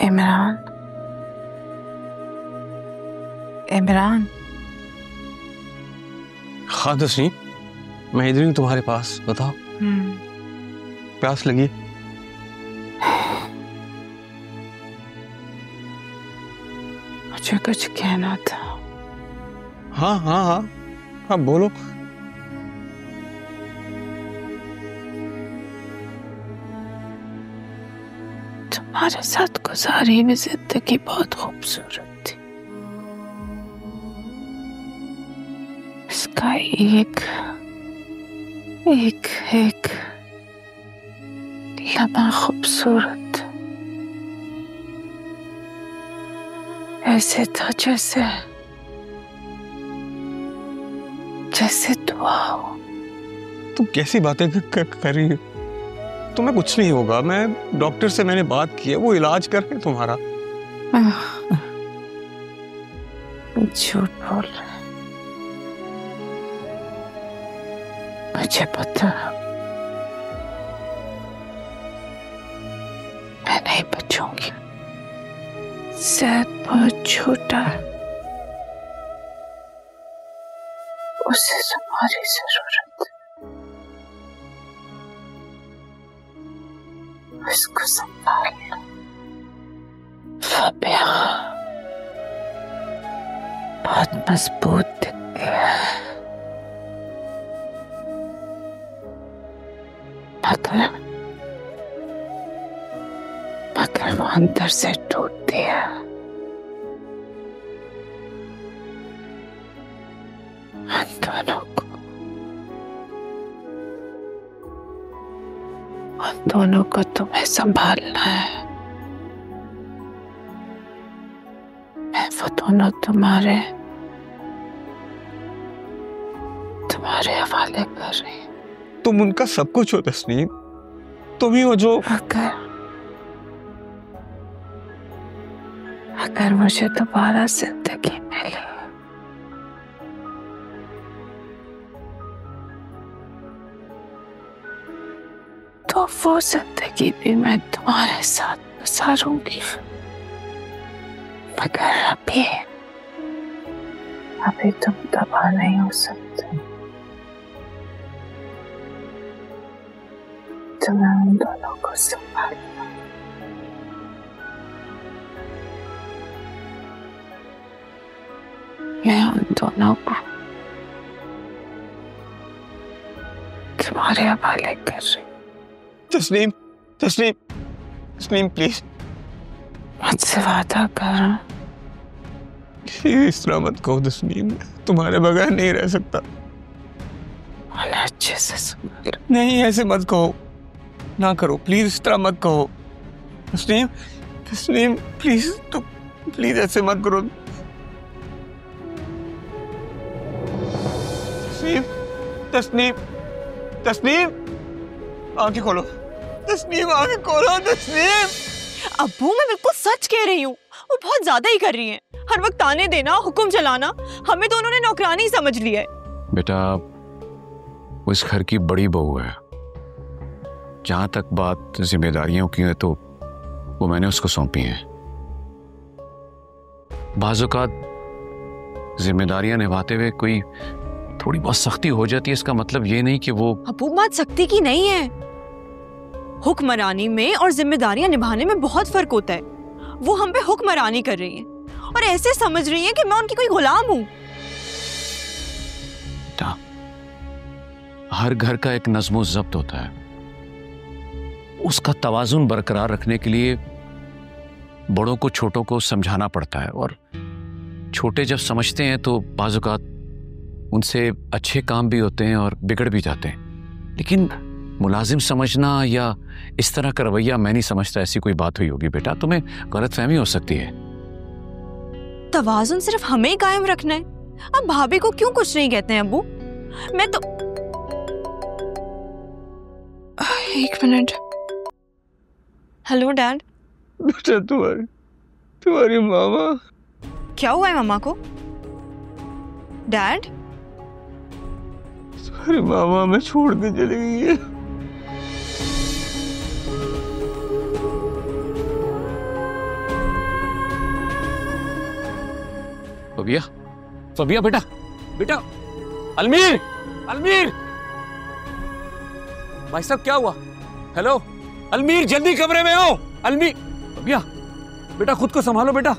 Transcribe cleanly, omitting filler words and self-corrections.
इमरान, इमरान। हाँ तस्नीम, मैं इधर ही हूँ तुम्हारे पास, बताओ। प्यास लगी? मुझे कुछ कहना था। हाँ हाँ हाँ हाँ, बोलो। तुम्हारे साथ गुजारी हुई जिंदगी बहुत खूबसूरत थी। इसका एक एक एक लम्हा खूबसूरत, ऐसे था जैसे जैसे दुआ हो। तुम कैसी बातें कर रही हो? तुम्हें कुछ नहीं होगा, मैं डॉक्टर से मैंने बात की है, वो इलाज कर रहे हैं तुम्हारा। झूठ बोल रहे, मुझे पता। मैं नहीं बचूंगी। सेहत बहुत छोटा है, उसे तुम्हारी जरूरत है। इसको संभाल लो फाबिया, बहुत मजबूत दिखती है, मगर वो अंदर से टूटती है। उन दोनों को तुम्हें संभालना है। मैं वो दोनों तुम्हारे हवाले कर रही हूँ। तुम उनका सब कुछ हो तस्नीम, तुम ही हो जो। अगर मुझे दोबारा जिंदगी मिले तो वो जिंदगी भी मैं तुम्हारे साथ गुजारूंगी। मगर अभी तुम दबा नहीं हो सकते। तुम्हें उन दोनों को संभालना। मैं उन दोनों को तुम्हारे हवाले कर रही हूँ। तस्नीम, तस्नीम, तस्नीम प्लीज मुझसे वादा करो। इस तरह मत कहो तस्नीम, तुम्हारे बगैर नहीं रह सकता। अच्छे से समझ। नहीं ऐसे मत कहो, ना करो प्लीज, इस तरह मत कहो तस्नीम। तस्नीम प्लीज, तो प्लीज ऐसे मत करो तस्नीम। तस्नीम, तस्नीम आंखें खोलो, तस्नीम आंखें खोलो तस्नीम। अब्बू मैं बिल्कुल सच कह रही हूँ, वो बहुत ज्यादा ही कर रही हैं। हर वक्त ताने देना, हुक्म चलाना, हमें दोनों ने नौकरानी समझ लिया है। बेटा वो इस घर की बड़ी बहू है। जहां तक बात जिम्मेदारियों की है तो वो मैंने उसको सौंपी हैं। बाज़ औक़ात जिम्मेदारियां निभाते हुए कोई थोड़ी बहुत सख्ती हो जाती है, इसका मतलब ये नहीं कि वो। अब्बू बात सख्ती की नहीं है, हुक्मरानी में और जिम्मेदारियां निभाने में बहुत फर्क होता है। वो हम पे हुक्मरानी कर रही हैं और ऐसे समझ रही हैं कि मैं उनकी कोई गुलाम हूं। हर घर का एक नज़्म ज़ब्त होता है, उसका तवाज़ुन बरकरार रखने के लिए बड़ों को छोटों को समझाना पड़ता है, और छोटे जब समझते हैं तो बाज़ औक़ात उनसे अच्छे काम भी होते हैं और बिगड़ भी जाते हैं। लेकिन मुलाजिम समझना या इस तरह का रवैया मैं नहीं समझता ऐसी कोई बात हुई होगी। बेटा तुम्हें गलतफहमी हो सकती है। तवाज़ुन सिर्फ हमें ही कायम रखना है। अब भाभी को क्यों कुछ नहीं कहते हैं अब्बू? मैं तो एक मिनट। Hello dad. बेटा तुम्हारी मामा। क्या हुआ है मामा को? डैड तुम्हारी मामा हमें छोड़ के चली गई है। फबिया, फबिया बेटा, बेटा, अलमीर, अलमीर, भाई साहब क्या हुआ? हेलो, अलमीर जल्दी कमरे में आओ। अलमीर, फबिया बेटा खुद को संभालो बेटा।